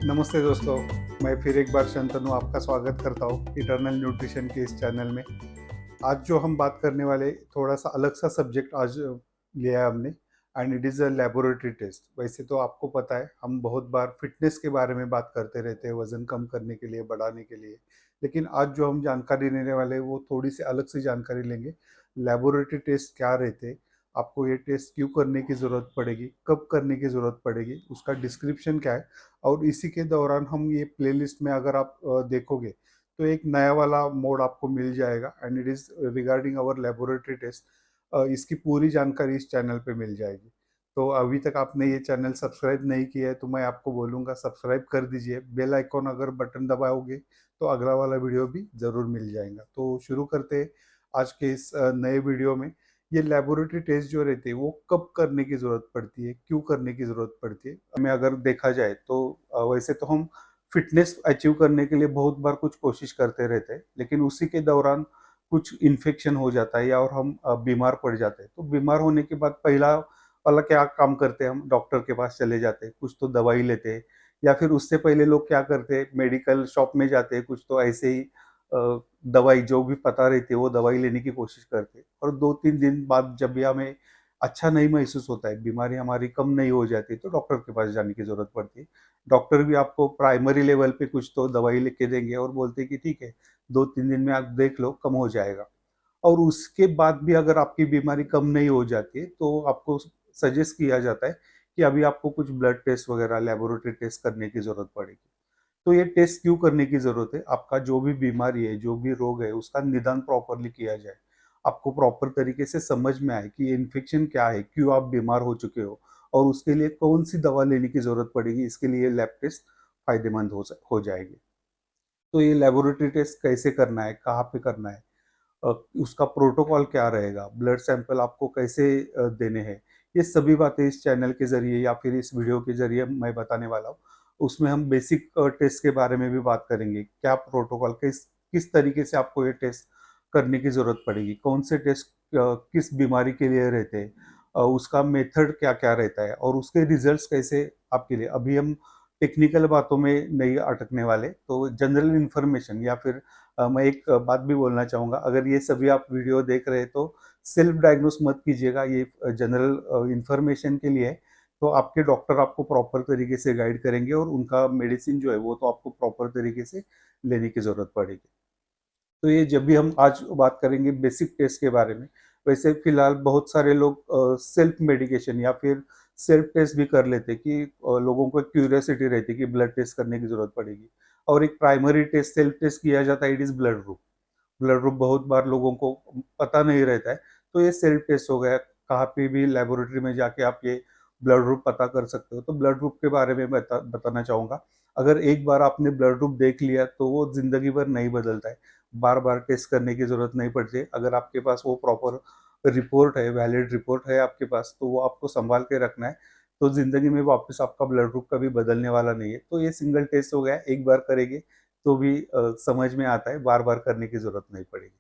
नमस्ते दोस्तों, मैं फिर एक बार शंतनु आपका स्वागत करता हूँ इटर्नल न्यूट्रिशन के इस चैनल में। आज जो हम बात करने वाले थोड़ा सा अलग सा सब्जेक्ट आज लिया है हमने and it is a laboratory test. वैसे तो आपको पता है हम बहुत बार फिटनेस के बारे में बात करते रहते हैं, वज़न कम करने के लिए, बढ़ाने के लिए। लेकिन आज जो हम जानकारी लेने वाले हैं वो थोड़ी सी अलग सी जानकारी लेंगे। लेबोरेटरी टेस्ट क्या रहते हैं, आपको ये टेस्ट क्यों करने की ज़रूरत पड़ेगी, कब करने की ज़रूरत पड़ेगी, उसका डिस्क्रिप्शन क्या है। और इसी के दौरान हम ये प्लेलिस्ट में अगर आप देखोगे तो एक नया वाला मोड आपको मिल जाएगा and it is regarding our laboratory test. इसकी पूरी जानकारी इस चैनल पे मिल जाएगी। तो अभी तक आपने ये चैनल सब्सक्राइब नहीं किया है तो मैं आपको बोलूँगा सब्सक्राइब कर दीजिए। बेल आइकॉन अगर बटन दबाओगे तो अगला वाला वीडियो भी ज़रूर मिल जाएगा। तो शुरू करते हैं आज के इस नए वीडियो में। ये लेबोरेटरी टेस्ट जो रहते हैं वो कब करने की ज़रूरत पड़ती है, क्यों करने की ज़रूरत पड़ती है? हमें अगर देखा जाए तो वैसे तो हम फिटनेस अचीव करने के लिए बहुत बार कुछ कोशिश करते रहते हैं, लेकिन उसी के दौरान कुछ इन्फेक्शन हो जाता है या और हम बीमार पड़ जाते हैं। तो बीमार होने के बाद पहला वाला क्या काम करते हैं, हम डॉक्टर के पास चले जाते हैं, कुछ तो दवाई लेते हैं या फिर उससे पहले लोग क्या करते हैं, मेडिकल शॉप में जाते हैं, कुछ तो ऐसे ही दवाई जो भी पता रहती है वो दवाई लेने की कोशिश करते हैं। और 2-3 दिन बाद जब भी हमें अच्छा नहीं महसूस होता है, बीमारी हमारी कम नहीं हो जाती, तो डॉक्टर के पास जाने की ज़रूरत पड़ती है। डॉक्टर भी आपको प्राइमरी लेवल पे कुछ तो दवाई लिख के देंगे और बोलते हैं कि ठीक है, 2-3 दिन में आप देख लो, कम हो जाएगा। और उसके बाद भी अगर आपकी बीमारी कम नहीं हो जाती है, तो आपको सजेस्ट किया जाता है कि अभी आपको कुछ ब्लड टेस्ट वगैरह, लैबोरेटरी टेस्ट करने की ज़रूरत पड़ेगी। तो ये टेस्ट क्यों करने की ज़रूरत है? आपका जो भी बीमारी है, जो भी रोग है, उसका निदान प्रॉपरली किया जाए। आपको प्रॉपर तरीके से समझ में आए कि ये इन्फेक्शन क्या है, क्यों आप बीमार हो चुके हो और उसके लिए कौन-सी दवा लेने की ज़रूरत पड़ेगी, इसके लिए लैब टेस्ट फ़ायदेमंद हो जाएगी। तो ये लैबोरेटरी टेस्ट कैसे करना है, कहाँ पे करना है, अ, उसका प्रोटोकॉल क्या रहेगा, ब्लड सैंपल आपको कैसे देने हैं, ये सभी बातें इस चैनल के ज़रिए या फिर इस वीडियो के ज़रिए मैं बताने वाला हूँ। उसमें हम बेसिक टेस्ट के बारे में भी बात करेंगे। क्या प्रोटोकॉल किस किस तरीके से आपको ये टेस्ट करने की ज़रूरत पड़ेगी, कौन से टेस्ट किस बीमारी के लिए रहते हैं, उसका मेथड क्या-क्या रहता है और उसके रिज़ल्ट्स कैसे आपके लिए। अभी हम टेक्निकल बातों में नहीं अटकने वाले, तो जनरल इन्फॉर्मेशन या फिर मैं एक बात भी बोलना चाहूँगा, अगर ये सभी आप वीडियो देख रहे हैं तो सेल्फ डायग्नोस मत कीजिएगा, ये जनरल इन्फॉर्मेशन के लिए है। तो आपके डॉक्टर आपको प्रॉपर तरीके से गाइड करेंगे और उनका मेडिसिन जो है वो तो आपको प्रॉपर तरीके से लेने की ज़रूरत पड़ेगी। तो ये जब भी हम आज बात करेंगे बेसिक टेस्ट के बारे में, वैसे फिलहाल बहुत सारे लोग सेल्फ मेडिकेशन या फिर सेल्फ टेस्ट भी कर लेते हैं कि लोगों को क्यूरियोसिटी रहती है कि ब्लड टेस्ट करने की ज़रूरत पड़ेगी। और एक प्राइमरी टेस्ट सेल्फ टेस्ट किया जाता है, it is blood group. Blood group बहुत बार लोगों को पता नहीं रहता है, तो ये सेल्फ टेस्ट हो गया। कहाँ पे भी लेबोरेटरी में जाके आप ये ब्लड ग्रुप पता कर सकते हो। तो ब्लड ग्रुप के बारे में बताना चाहूँगा। अगर एक बार आपने ब्लड ग्रुप देख लिया तो वो ज़िंदगी भर नहीं बदलता है। बार-बार टेस्ट करने की ज़रूरत नहीं पड़ती है। अगर आपके पास वो प्रॉपर रिपोर्ट है, वैलिड रिपोर्ट है आपके पास, तो वो आपको सँभाल के रखना है। तो ज़िंदगी में वापस आपका ब्लड ग्रुप कभी बदलने वाला नहीं है। तो ये सिंगल टेस्ट हो गया, एक बार करेंगे तो भी समझ में आता है, बार-बार करने की ज़रूरत नहीं पड़ेगी।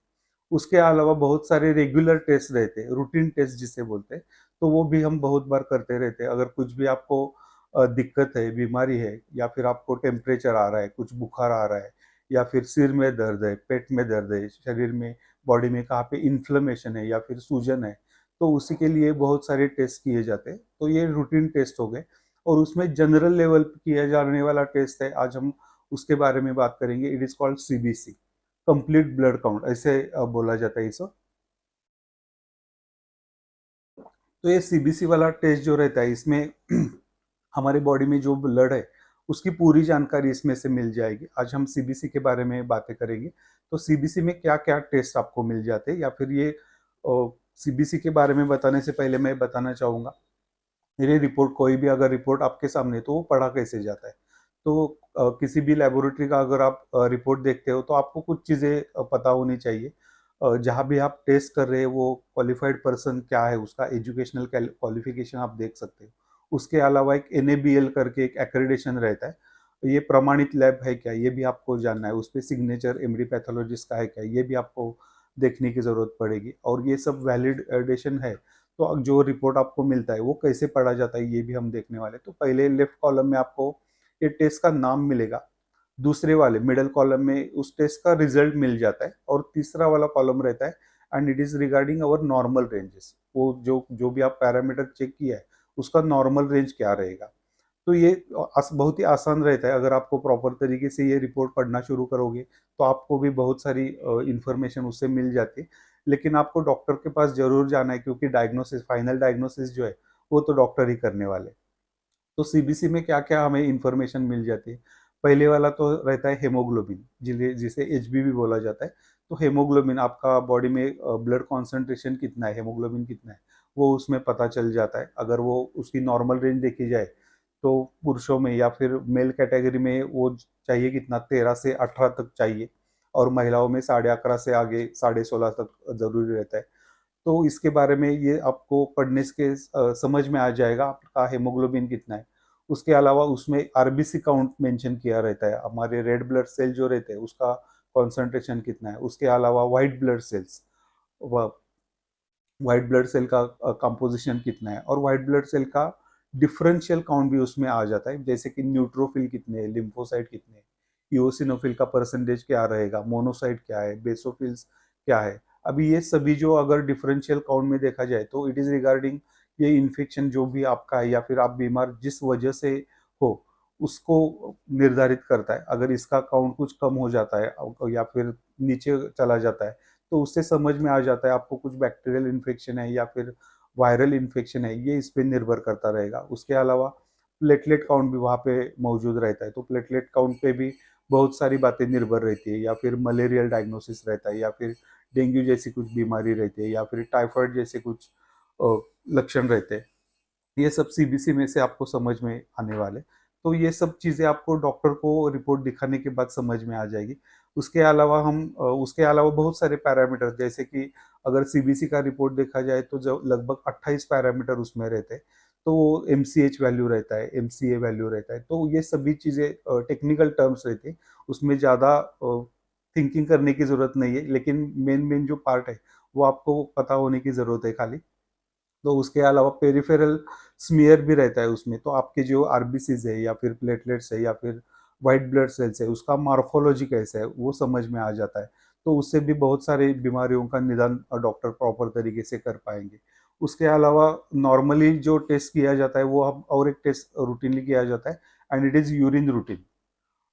उसके अलावा बहुत सारे रेगुलर टेस्ट रहते हैं, रूटीन टेस्ट जिसे बोलते हैं, तो वो भी हम बहुत बार करते रहते हैं। अगर कुछ भी आपको दिक्कत है, बीमारी है या फिर आपको टेम्परेचर आ रहा है, कुछ बुखार आ रहा है या फिर सिर में दर्द है, पेट में दर्द है, शरीर में, बॉडी में कहाँ पे इन्फ्लेमेशन है या फिर सूजन है, तो उसी के लिए बहुत सारे टेस्ट किए जाते हैं। तो ये रूटीन टेस्ट हो गए और उसमें जनरल लेवल पे किया जाने वाला टेस्ट है, आज हम उसके बारे में बात करेंगे। It is called CBC, complete blood count ऐसे बोला जाता है इसे। तो ये सीबीसी वाला टेस्ट जो रहता है इसमें हमारी बॉडी में जो ब्लड है उसकी पूरी जानकारी इसमें से मिल जाएगी। आज हम सीबीसी के बारे में बातें करेंगे। तो सीबीसी में क्या-क्या टेस्ट आपको मिल जाते हैं या फिर ये सीबीसी के बारे में बताने से पहले मैं बताना चाहूँगा, ये रिपोर्ट कोई भी अगर रिपोर्ट आपके सामने है तो वो पढ़ा कैसे जाता है। तो किसी भी लेबोरेटरी का अगर आप रिपोर्ट देखते हो तो आपको कुछ चीज़ें पता होनी चाहिए। जहाँ भी आप टेस्ट कर रहे हैं वो क्वालिफाइड पर्सन क्या है, उसका एजुकेशनल क्वालिफिकेशन आप देख सकते हो। उसके अलावा एक एनएबीएल करके एक एक्रेडिटेशन रहता है। ये प्रमाणित लैब है क्या, ये भी आपको जानना है। उसपे सिग्नेचर एमडी पैथोलॉजिस्ट का है क्या, ये भी आपको देखने की ज़रूरत पड़ेगी। और ये सब वैलिडेशन है तो जो रिपोर्ट आपको मिलता है वो कैसे पढ़ा जाता है ये भी हम देखने वाले हैं। तो पहले लेफ्ट कॉलम में आपको ये टेस्ट का नाम मिलेगा, दूसरे वाले मिडल कॉलम में उस टेस्ट का रिजल्ट मिल जाता है, और तीसरा वाला कॉलम रहता है and it is regarding our normal ranges. वो जो जो भी आप पैरामीटर चेक किया है उसका नॉर्मल रेंज क्या रहेगा। तो ये बहुत ही आसान रहता है। अगर आपको प्रॉपर तरीके से ये रिपोर्ट पढ़ना शुरू करोगे तो आपको भी बहुत सारी इंफॉर्मेशन उससे मिल जाती है। लेकिन आपको डॉक्टर के पास जरूर जाना है, क्योंकि डायग्नोसिस, फाइनल डायग्नोसिस जो है वो तो डॉक्टर ही करने वाले। तो सीबीसी में क्या क्या हमें इंफॉर्मेशन मिल जाती है। पहले वाला तो रहता है हेमोग्लोबिन, जिसे एचबी भी बोला जाता है। तो हेमोग्लोबिन आपका बॉडी में ब्लड कॉन्सेंट्रेशन कितना है, हेमोग्लोबिन कितना है, वो उसमें पता चल जाता है। अगर वो उसकी नॉर्मल रेंज देखी जाए तो पुरुषों में या फिर मेल कैटेगरी में वो चाहिए कितना, 13 से 18 तक चाहिए, और महिलाओं में 11.5 से आगे 16.5 तक जरूरी रहता है। तो इसके बारे में ये आपको पढ़ने के समझ में आ जाएगा आपका हेमोग्लोबिन कितना है। उसके अलावा उसमें आरबीसी काउंट मेंशन किया रहता है, हमारे रेड ब्लड सेल जो रहते हैं उसका कॉन्सेंट्रेशन कितना है। उसके अलावा white blood cells, white blood cell का कंपोजिशन कितना है, और व्हाइट ब्लड सेल का डिफरेंशियल काउंट भी उसमें आ जाता है, जैसे कि न्यूट्रोफिल कितने हैं, लिम्फोसाइट कितने हैं, इओसिनोफिल का परसेंटेज क्या रहेगा, मोनोसाइट क्या है, बेसोफिल्स क्या है। अभी ये सभी जो अगर डिफरेंशियल काउंट में देखा जाए तो इट इज रिगार्डिंग ये इन्फेक्शन जो भी आपका है या फिर आप बीमार जिस वजह से हो उसको निर्धारित करता है। अगर इसका काउंट कुछ कम हो जाता है या फिर नीचे चला जाता है तो उससे समझ में आ जाता है आपको कुछ बैक्टीरियल इन्फेक्शन है या फिर वायरल इन्फेक्शन है, ये इस पे निर्भर करता रहेगा। उसके अलावा प्लेटलेट काउंट भी वहाँ पे मौजूद रहता है, तो प्लेटलेट काउंट पे भी बहुत सारी बातें निर्भर रहती है, या फिर मलेरियल डायग्नोसिस रहता है, या फिर डेंगू जैसी कुछ बीमारी रहती है, या फिर टाइफाइड जैसे कुछ अ, लक्षण रहते हैं। ये सब सीबीसी में से आपको समझ में आने वाले। तो ये सब चीज़ें आपको डॉक्टर को रिपोर्ट दिखाने के बाद समझ में आ जाएगी। उसके अलावा बहुत सारे पैरामीटर, जैसे कि अगर सीबीसी का रिपोर्ट देखा जाए तो जो लगभग 28 पैरामीटर उसमें रहते हैं। तो वो एमसीएच वैल्यू रहता है, एमसीए वैल्यू रहता है। तो ये सभी चीज़ें टेक्निकल टर्म्स रहती हैं। उसमें ज़्यादा थिंकिंग करने की ज़रूरत नहीं है, लेकिन मेन मेन जो पार्ट है वो आपको पता होने की ज़रूरत है खाली। तो उसके अलावा पेरिफेरल स्मीयर भी रहता है उसमें, तो आपके जो आरबीसीज है या फिर प्लेटलेट्स है या फिर व्हाइट ब्लड सेल्स है उसका मार्फोलॉजी कैसा है वो समझ में आ जाता है। तो उससे भी बहुत सारी बीमारियों का निदान डॉक्टर प्रॉपर तरीके से कर पाएंगे। उसके अलावा नॉर्मली जो टेस्ट किया जाता है वो अब और एक टेस्ट रूटीनली किया जाता है, and it is urine routine.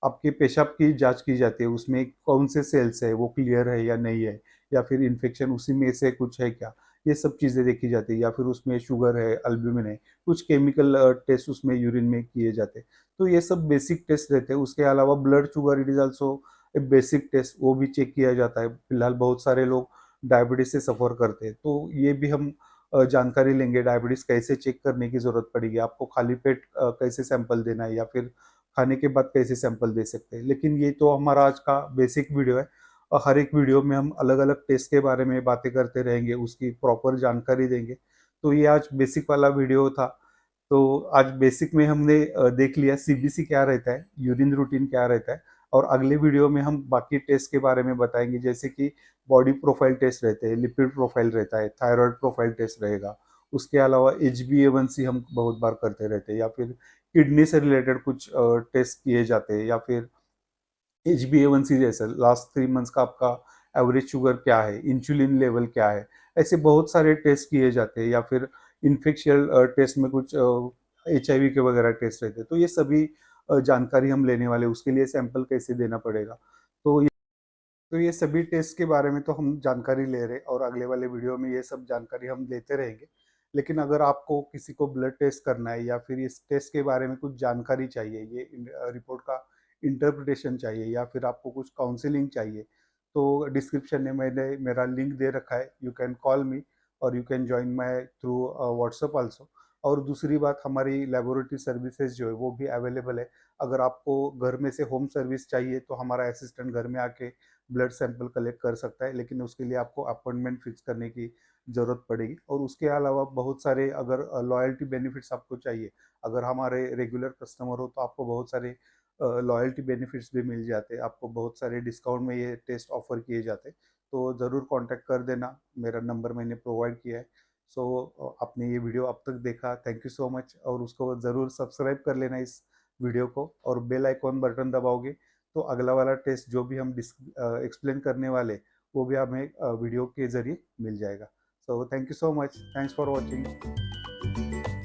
आपके पेशाब की जांच की जाती है, उसमें कौन से सेल्स है वो क्लियर है या नहीं है, या फिर इन्फेक्शन उसी में से कुछ है क्या, ये सब चीज़ें देखी जाती है। या फिर उसमें शुगर है, अल्ब्यूमिन है, कुछ केमिकल टेस्ट उसमें यूरिन में किए जाते हैं। तो ये सब बेसिक टेस्ट रहते हैं। उसके अलावा blood sugar it is also a basic test, वो भी चेक किया जाता है। फिलहाल बहुत सारे लोग डायबिटीज से सफ़र करते हैं, तो ये भी हम जानकारी लेंगे डायबिटीज कैसे चेक करने की ज़रूरत पड़ेगी, आपको खाली पेट कैसे सैंपल देना है, या फिर खाने के बाद कैसे सैंपल दे सकते हैं। लेकिन ये तो हमारा आज का बेसिक वीडियो है, और हर एक वीडियो में हम अलग अलग टेस्ट के बारे में बातें करते रहेंगे, उसकी प्रॉपर जानकारी देंगे। तो ये आज बेसिक वाला वीडियो था। तो आज बेसिक में हमने देख लिया सीबीसी क्या रहता है, यूरिन रूटीन क्या रहता है, और अगले वीडियो में हम बाकी टेस्ट के बारे में बताएंगे, जैसे कि बॉडी प्रोफाइल टेस्ट रहते हैं, लिपिड प्रोफाइल रहता है, थायराइड प्रोफाइल टेस्ट रहेगा। उसके अलावा HbA1c हम बहुत बार करते रहते हैं, या फिर किडनी से रिलेटेड कुछ टेस्ट किए जाते हैं, या फिर HbA1c जैसे लास्ट 3 मंथ्स का आपका एवरेज शुगर क्या है, इंसुलिन लेवल क्या है, ऐसे बहुत सारे टेस्ट किए जाते हैं। या फिर इन्फेक्शियल टेस्ट में कुछ HIV के वगैरह टेस्ट रहते हैं। तो ये सभी जानकारी हम लेने वाले, उसके लिए सैंपल कैसे देना पड़ेगा। तो ये सभी टेस्ट के बारे में तो हम जानकारी ले रहे हैं, और अगले वाले वीडियो में ये सब जानकारी हम लेते रहेंगे। लेकिन अगर आपको किसी को ब्लड टेस्ट करना है या फिर इस टेस्ट के बारे में कुछ जानकारी चाहिए, ये रिपोर्ट का इंटरप्रिटेशन चाहिए, या फिर आपको कुछ काउंसलिंग चाहिए, तो डिस्क्रिप्शन में मैंने मेरा लिंक दे रखा है, यू कैन कॉल मी और you can join my through WhatsApp also. और दूसरी बात, हमारी लेबोरेटरी सर्विसेज जो है वो भी अवेलेबल है। अगर आपको घर में से होम सर्विस चाहिए तो हमारा असिस्टेंट घर में आके ब्लड सैंपल कलेक्ट कर सकता है, लेकिन उसके लिए आपको अपॉइंटमेंट फिक्स करने की ज़रूरत पड़ेगी। और उसके अलावा बहुत सारे अगर लॉयल्टी बेनिफिट्स आपको चाहिए, अगर हमारे रेगुलर कस्टमर हो तो आपको बहुत सारे लॉयल्टी बेनिफिट्स भी मिल जाते हैं, आपको बहुत सारे डिस्काउंट में ये टेस्ट ऑफर किए जाते हैं। तो ज़रूर कांटेक्ट कर देना, मेरा नंबर मैंने प्रोवाइड किया है। सो आपने ये वीडियो अब तक देखा, थैंक यू सो मच, और उसको ज़रूर सब्सक्राइब कर लेना इस वीडियो को और बेल आइकॉन बटन दबाओगे तो अगला वाला टेस्ट जो भी हम एक्सप्लेन करने वाले वो भी हमें वीडियो के ज़रिए मिल जाएगा। So thank you so much, thanks for watching.